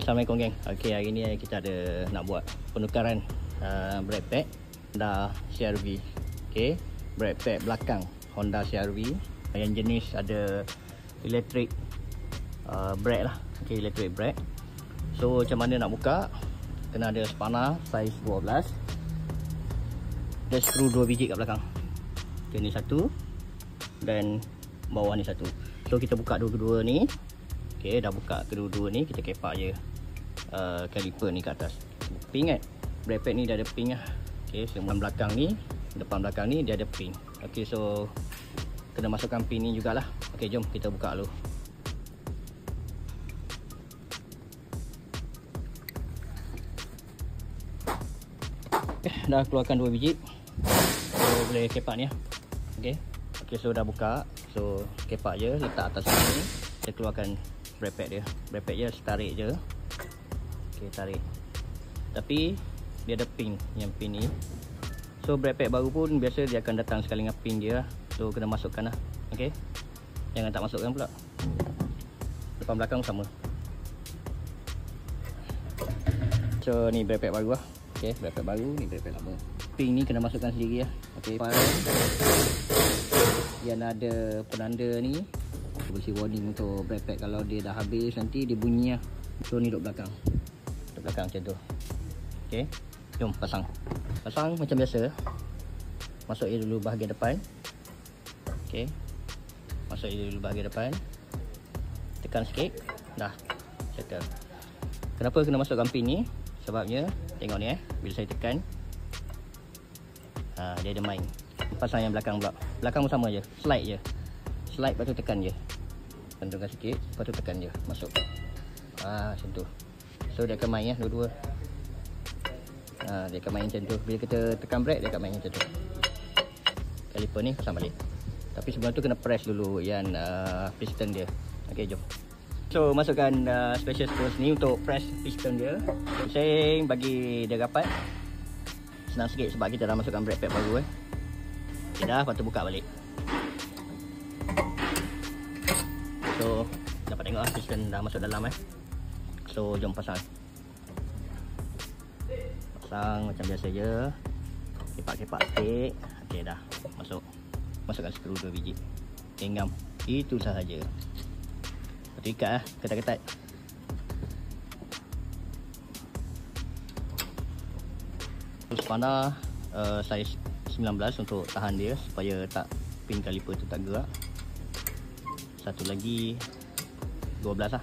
Assalamualaikum geng. Okey, hari ni kita ada nak buat penukaran brake pad Honda CR-V. Okey, brake pad belakang Honda CR-V yang jenis ada electric brake lah. Okey, electric brake. So macam mana nak buka? Kena ada spanner saiz 12. Ada skru 2 biji kat belakang. Okey, ni satu dan bawah ni satu. So kita buka dua-dua ni. Okey, dah buka kedua-dua ni, kita kepak je kaliper ni ke atas. Pin kan? Brake pad ni dah ada pin lah. Okey, semua belakang ni, depan belakang ni dia ada pin. Okey, so kena masukkan pin ni jugalah. Okey, jom kita buka dulu. Dah keluarkan 2 biji. So boleh kepak ni lah. Okey. Okey, so dah buka. So kepak je, letak atas sini. Kita keluarkan brake pad dia. Brake pad je tarik je. Okey, tarik. Tapi dia ada pin, yang pin ni. So brake pad baru pun biasa dia akan datang sekali dengan pin dia lah. So kena masukkan lah. Okey. Jangan tak masukkan pula. Depan belakang sama. So ni brake pad baru lah. Okey, brake pad baru, ni brake pad lama. Pin ni kena masukkan sendiri lah. Okey, yang ada penanda ni beri warning untuk brake pad. Kalau dia dah habis nanti dia bunyi lah. So ni duduk belakang. Duduk belakang macam tu. Okey, jom pasang. Pasang macam biasa. Masuk je dulu bahagian depan. Okey, masuk je dulu bahagian depan. Tekan sikit. Dah settle. Kenapa kena masukkan pin ni? Sebabnya tengok ni bila saya tekan dia ada main. Pasang yang belakang pula. Belakang pun sama je. Slide je. Slide lepas tu tekan je. Tentukan sikit, lepas tu tekan je. Masuk. Macam tu. So dia akan main dua-dua. Dia akan main macam tu. Bila kita tekan brake dia akan main macam tu. Kaliper ni pasang balik. Tapi sebelum tu kena press dulu yang piston dia. Okey, jom. So masukkan special screws ni untuk press piston dia. Saya bagi dia rapat. Senang sikit sebab kita dah masukkan brake pad baru Okay, dah, lepas tu buka balik. So dapat tengok lah piston dah masuk dalam So jom pasang. Pasang macam biasa je. Kepak-kepak sikit. Okey, dah masuk. Masukkan skru 2 biji. Genggam. Itu sahaja. Lepas tu ikat lah, ketat-ketat. Spanner saiz 19 untuk tahan dia supaya tak pin kaliper tu tak gerak. Satu lagi 12 lah.